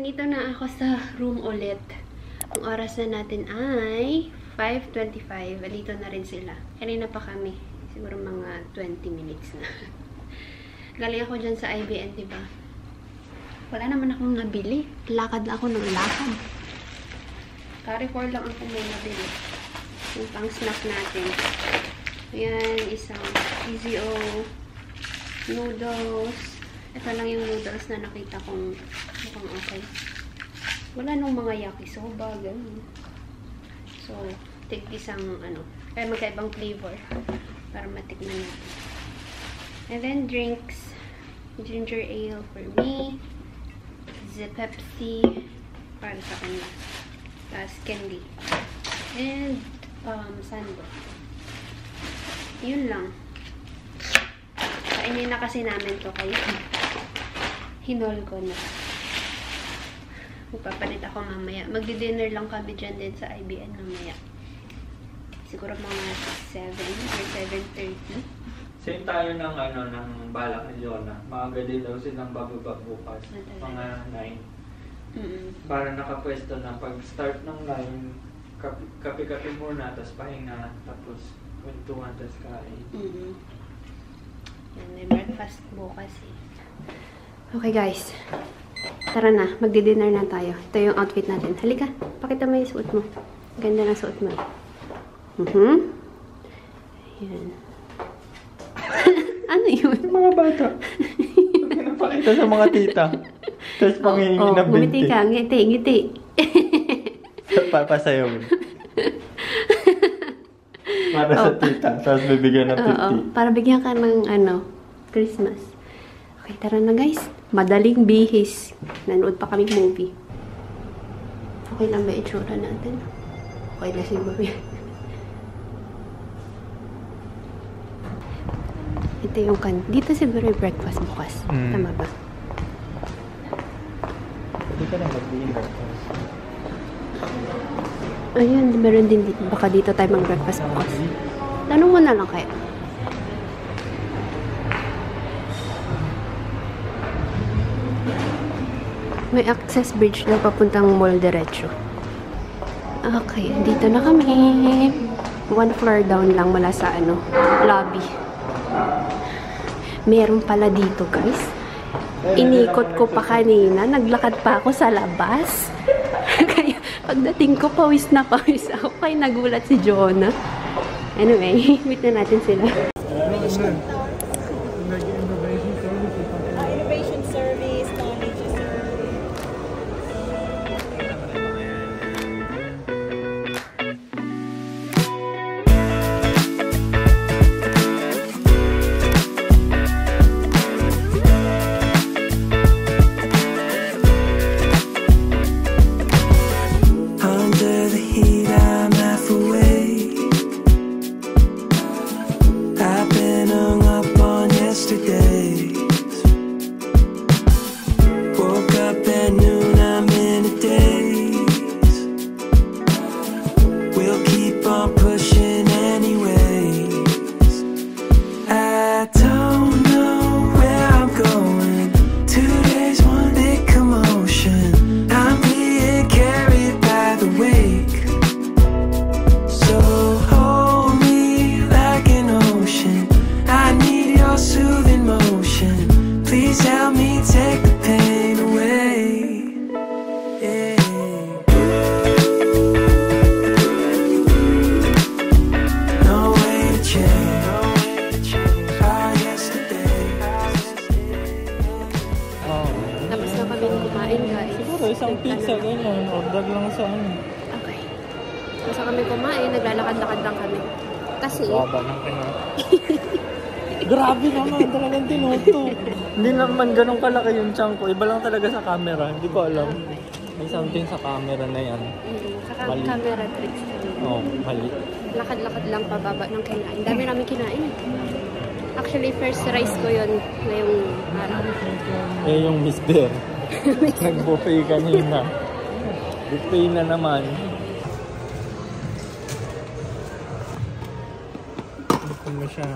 Nandito na ako sa room ulit. Ang oras na natin ay 5:25. Dito na rin sila. Kanina pa kami. Siguro mga 20 minutes na. Galing ako dyan sa IBN, diba? Wala naman akong nabili. Lakad na ako ng lakad. Carrefour lang ako may nabili. Yung pang snack natin. Ayan, isang PZO noodles. Ito lang yung noodles na nakita kong mukhang okay. Wala nung mga yakisoba, ganun. So, tig isang kaya magkaibang flavor para matikman natin. And then drinks, ginger ale for me, the Pepsi para sa kanila, tapos candy, and sando. Yun lang. Kainin na kasi namin to kaya hinol ko na. Magpapalit ako mamaya. Magdi-dinner lang kami dyan din sa IBN mamaya. Siguro mga 7 or 7:30. Same tayo ng ng balak ni Jonah. Maaga din daw silang bababa bukas. Mga 9. Para nakapwesto na pag start ng 9, kape-kape muna, tapos pahinga, tapos kwentuhan, tapos kain. Yan, may breakfast bukas eh. Okay guys. Tara na, magdi-dinner na tayo. Ito yung outfit natin. Halika, pakita mo yung suot mo. Ganda ng suot mo. Ayan. Ano yun? Mga bata. Pinapakita sa mga tita. Tapos pangingi na binti. Ngumiti ka, ngiti. Papasayaw mo. Para sa tita. Tapos bibigyan ng 50. Para bigyan ka ng Christmas. Okay, tara na guys. Madaling bihis. Nanood pa kaming movie. Okay lang ba itsura natin? Okay na siguro yan. Ito yung dito siguro yung breakfast bukas. Tama ba? Hindi ka na mag-dinner. Ayun, meron din dito. Baka dito tayo mag-breakfast bukas. Tanong mo na lang kaya. May access bridge na papuntang mall diretso. Okay, dito na kami. 1 floor down lang mula sa lobby. Meron pala dito, guys. Inikot ko pa kanina. Naglakad pa ako sa labas. Kaya pagdating ko, pawis na pawis ako. Kaya nagulat si Jonah. Anyway, meet na natin sila. Innovation service, knowledge service. Under the heat, I'm half awake. I've been hung up on yesterday. Woke up at noon, I'm in a daze. We'll keep on pushing anyways. I don't know where I'm going. 2 days, one big commotion. I'm being carried by the wake. So hold me like an ocean. I need your soothing motion. Please help me take the pain away. Yeah. No way to change. Oh, yesterday. Tapos na kami kumain, guys. Siguro isang pizza, ganyan. Order lang sa Okay. Tapos kami kumain, naglalakad-lakad lang kami. Kasi, Baba ng Grabe naman, talagang tinuto. Hindi naman ganun kalaki yung chunk ko. Iba lang talaga sa camera. Hindi ko alam. May something sa camera na yan. saka Mali. camera tricks. Oo, mali. Lakad-lakad lang pababa ng kinain. Dami namin kinain. Actually, first rice ko yun ngayong araw. Eh, yung Miss Bear. Nag-buffet kanina. Buffet na naman. Ito mo siya,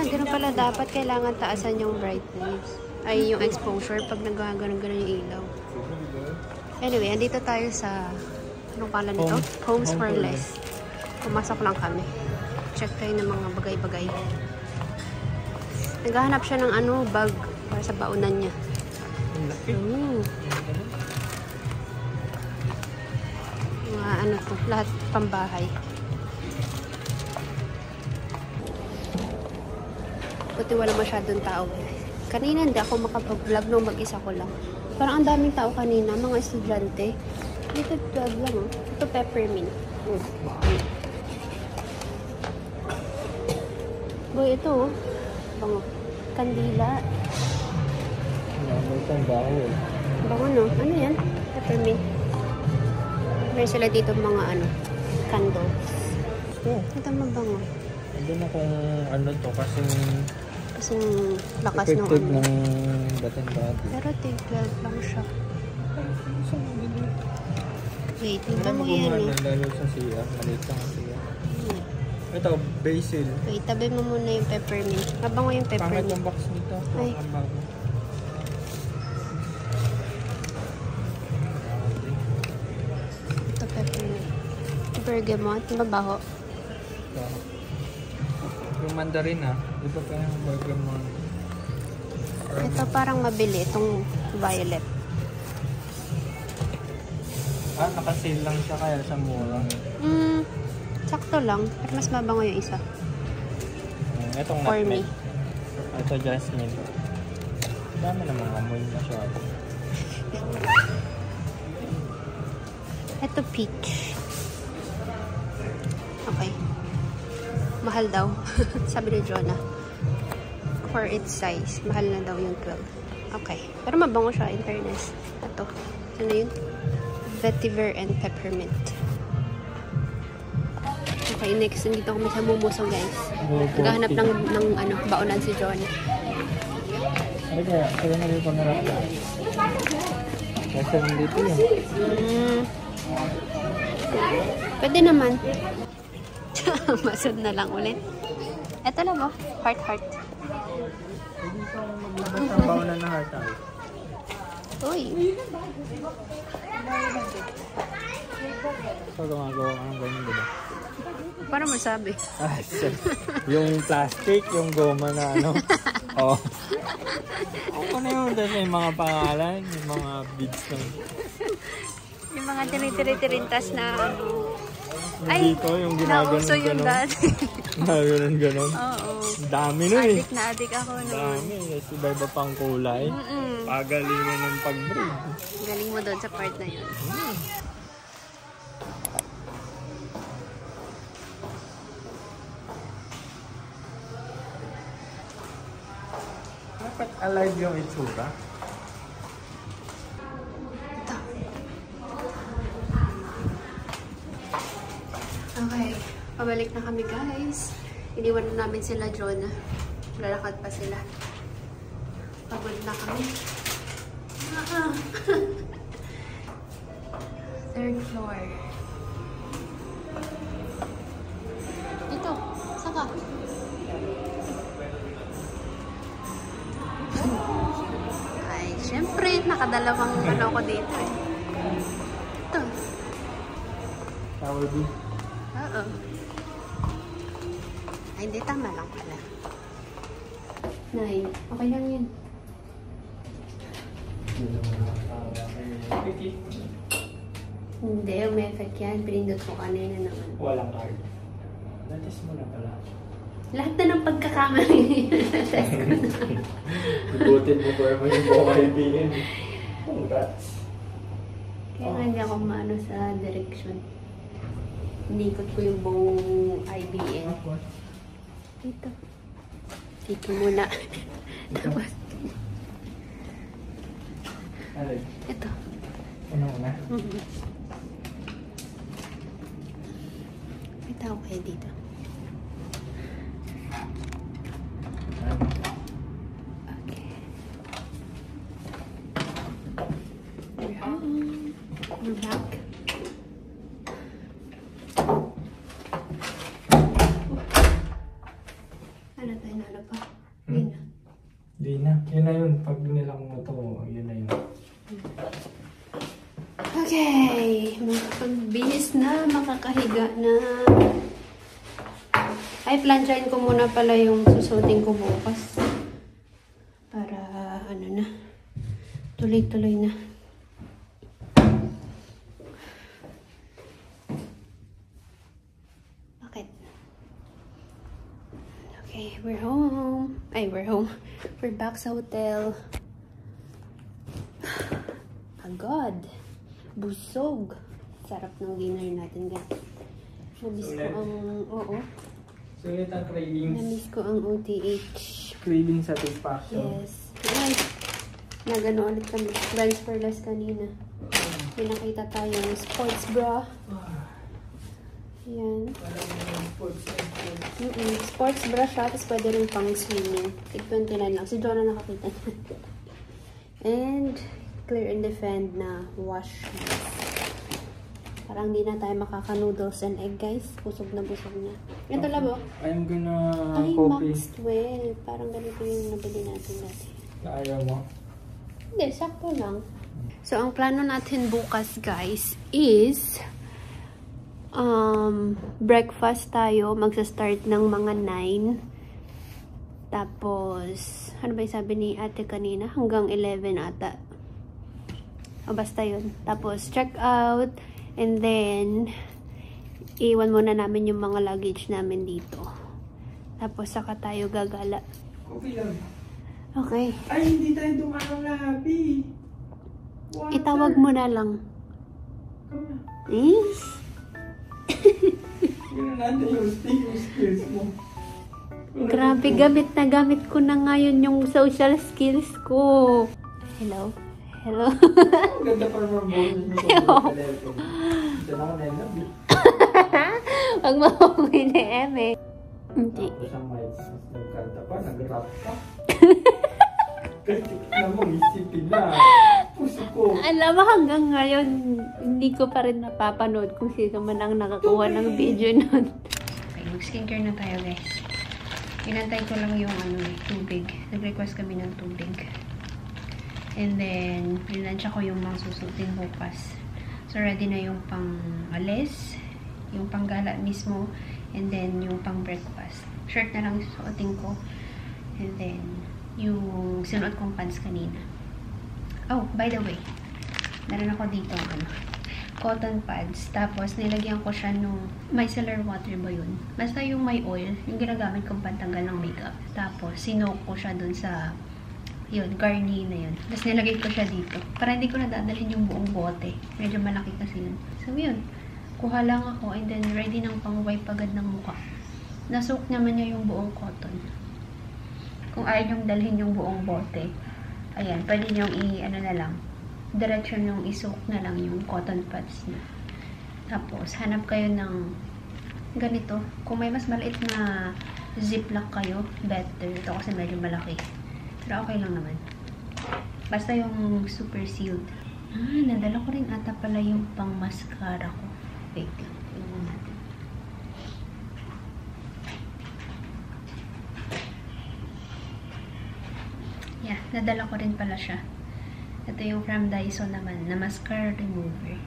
Ganun pala dapat kailangan taasan yung brightness. Ay, yung exposure pag nagaganon-ganon yung ilaw. Anyway, andito tayo sa, anong pala nito? Homes for Less. Pumasok lang kami. Check tayo ng mga bagay-bagay. Naghahanap siya ng ano, bag para sa baunan niya. Mga ano to, lahat pambahay. Buti wala masyadong tao. Kanina hindi ako makapag-vlog nung mag-isa ko lang. Parang ang daming tao kanina, mga estudyante. Dito 12 lang, oh. Ito peppermint. Boy, ito, oh. Bango. Kandila. May bango. Bango, no? Ano yan? Peppermint. Meron sila dito mga ano, candles. Ito mabango. Hindi na kung ano to, kasing lakas ng effective ano. ng batin-batin. Pero tig 12 lang siya. Wait, tingnan mo yan, eh. Lalo sa siya, maliit lang ang siya. Ito, basil. Wait, tabi mo muna yung peppermint. Mabango yung Pangit peppermint. yung box nito. Ay. Ang bago. Ito peppermint. Bergamot. Mabaho. Ito. Yung mandarin ha. Ito pa yung bergamot. Ito parang mabili. Itong violet. Naka-sale lang siya kaya sa mura. Sakto lang. Pero mas mabango yung isa. Itong For me. nutmeg. Ito jasmine. Dami namang amoy masyado. Ito peach. Okay. Mahal daw. Sabi ni Jonah. For its size. Mahal na daw yung 12. Okay. Pero mabango siya in fairness. Ito. Ano yun? Vetiver and peppermint. Okay, next. Nandito kami sa Momoso, guys. Naghahanap ng ano, baonan si Jonah. Ay kaya na rin pangarap ka. Kasi nandito yun. Pwede naman. Masod na lang ulit. Ito lang, oh. Heart. Pwede pa maglabas ang baonan na heart out. Uy. So, gumagawa ka ng ganyan, diba? Para masabi. Ay, yung plastic, yung goma na ano. Oo. Ano yung yung mga pangalan, yung mga beads ng... Yung mga tinitirintas na ano. Dito, yung nauso yung ginaganon-ganon. dati. Ginaganon-ganon. Oo. Dami nun eh. Adik ako nun. Dami. Kasi iba-iba pang kulay. Pagalingan ng pag-breed. Galing mo doon sa part na yun. Dapat alive yung itsura. Okay. Pabalik na kami, guys. Iniwan na namin sila, Jonah. Lalakad pa sila. Pagod na kami. Third floor. Ito. Saka. Ay, syempre. Nakadalawang ano ko dito eh. Ito. Tower B. Oo. Ay, hindi. Tama lang pala. 9. Okay lang yun. Hindi, may effect yan. Pinindot ko kanina naman. Walang card. Natest mo na pala. Lahat na ng pagkakamali natest ko na. Ibutin mo pa mo yung buong kaibigan. Congrats. Kaya nga hindi ako maano sa direction. Inikot ko yung buong IBM. Dito. Dito muna. Tapos, ito. Una-una. May tao kayo dito. Okay. We're back. Ano tayo na pa? Hindi na. Di na. Yun na yun. Pag nilang mo to, yun na yun. Okay, magbihis na, makakahiga na. Ay, plansyahin ko muna pala yung susutin ko bukas. Para, ano na, tuloy-tuloy na. Bakit? Okay, we're home. Ay, we're home. We're back sa hotel. Agad. Busog. Sarap ng dinner natin, guys. Namiss ko ang... Oo. Sulit ang cravings. Namiss ko ang OTH. Craving satisfaction. Yes. Ay, nagano ulit kami. Friends for less kanina. May nakita tayong sports bra. Yan. Sports bra siya. Tapos pwede rin pang swimming. Tig 29 lang. Si Jonah nakakita na. And clear and defend na wash mask. Parang di na tayo makaka-noodles and egg, guys. Busog na busog na. Ito labo. I'm gonna Ay, copy. Maxwell. Parang ganito yung nabili natin dati. Ayaw mo? Hindi, sakto lang. So, ang plano natin bukas, guys, is breakfast tayo. Magsa-start ng mga 9. Tapos, ano ba yung sabi ni ate kanina? Hanggang 11 ata. O, basta yun. Tapos, check out. And then, iwan muna namin yung mga luggage namin dito. Tapos, saka tayo gagala. Copy lang. Okay. Ay, hindi tayo dumanong labi. Itawag mo na lang. Come on. Eh? Tignan natin yung skills mo. Grabe, gamit na gamit ko na ngayon yung social skills ko. Hello? Hello? Ang ganda pa naman boses mo sa telephone. Ito na ako na yung labi. Huwag mahuwi ni Eme. Hindi. Tapos ang mic, nagkanta pa, nag-rap pa. Kasi na mo, isipin na. Puso ko. Alam mo, hanggang ngayon, hindi ko pa rin napapanood kung sino man ang nakakuha ng video nun. Okay, mag-skincare na tayo, guys. Inantay ko lang yung tubig. Nag-request kami ng tubig. And then, nilansya ko yung mga susutin bukas. So, ready na yung pang-alis, yung pang-gala mismo, and then yung pang-breakfast. Shirt na lang susuotin ko. And then, yung sinuot kong pants kanina. Oh, by the way, meron ako dito cotton pads. Tapos, nilagyan ko siya nung micellar water ba yun? Basta yung may oil, yung ginagamit kong pantanggal ng makeup. Tapos, sinok ko siya dun sa yun, Garnier na yun. Tapos nilagay ko siya dito. Para hindi ko nadadalhin yung buong bote. Medyo malaki kasi yun. So yun, kuha lang ako and then ready ng pang-wipe agad ng mukha. Nasok naman niya yung buong cotton. Kung ayaw nyong dalhin yung buong bote, ayan, pwede nyong na lang, direction yung isok na lang yung cotton pads niya. Tapos, hanap kayo ng ganito. Kung may mas maliit na ziplock kayo, better. Ito kasi medyo malaki. Pero okay lang naman. Basta yung super sealed. Nadala ko rin ata pala yung pang mascara ko. Wait lang. Tingnan natin. Yeah, nadala ko rin pala siya. Ito yung from Daiso naman, na mascara remover.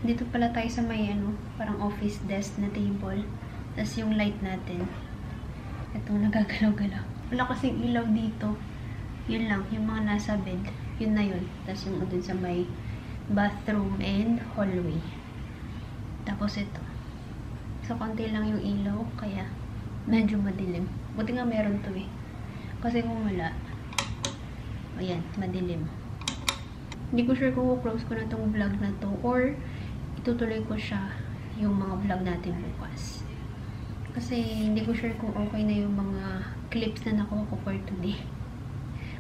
Dito pala tayo sa may parang office desk na table. Tapos yung light natin. Itong nagagalaw-galaw. Wala kasing ilaw dito. Yun lang, yung mga nasa bed. Yun na yun. Tapos yung dun sa may bathroom and hallway. Tapos ito. So, konti lang yung ilaw. Kaya, medyo madilim. Buti nga meron to eh. Kasi kung wala, ayan, madilim. Hindi ko sure kung close ko na tong vlog na to or itutuloy ko siya yung mga vlog natin bukas. Kasi hindi ko sure kung okay na yung mga clips na nakuha ko for today.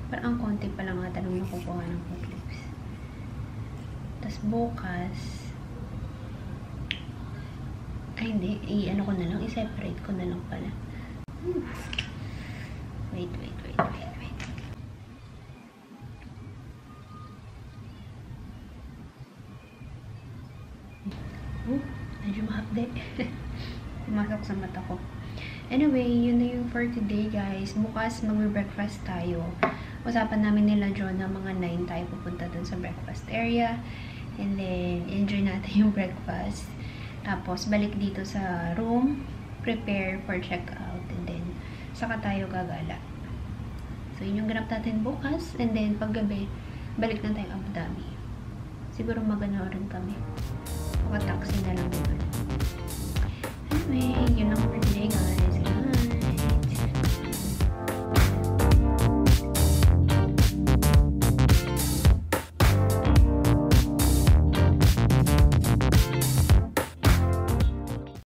Parang ang konti pa lang ata nung nakukuha ng clips. Tapos bukas, ay hindi, ko na lang, i-separate ko na lang pala. Wait. Medyo mahapde. Pumasok sa mata ko. Anyway, yun na yung for today, guys. Bukas, mag-breakfast tayo. usapan namin nila John na mga 9 tayo pupunta dun sa breakfast area. And then, enjoy natin yung breakfast. Tapos, balik dito sa room, prepare for check-out, and then, saka tayo gagala. So, yun yung ganap natin bukas. And then, paggabi, balik na tayo Abu Dhabi. Siguro magano rin kami. Baka taxi na lang yun. Anyway, yun lang for today, guys.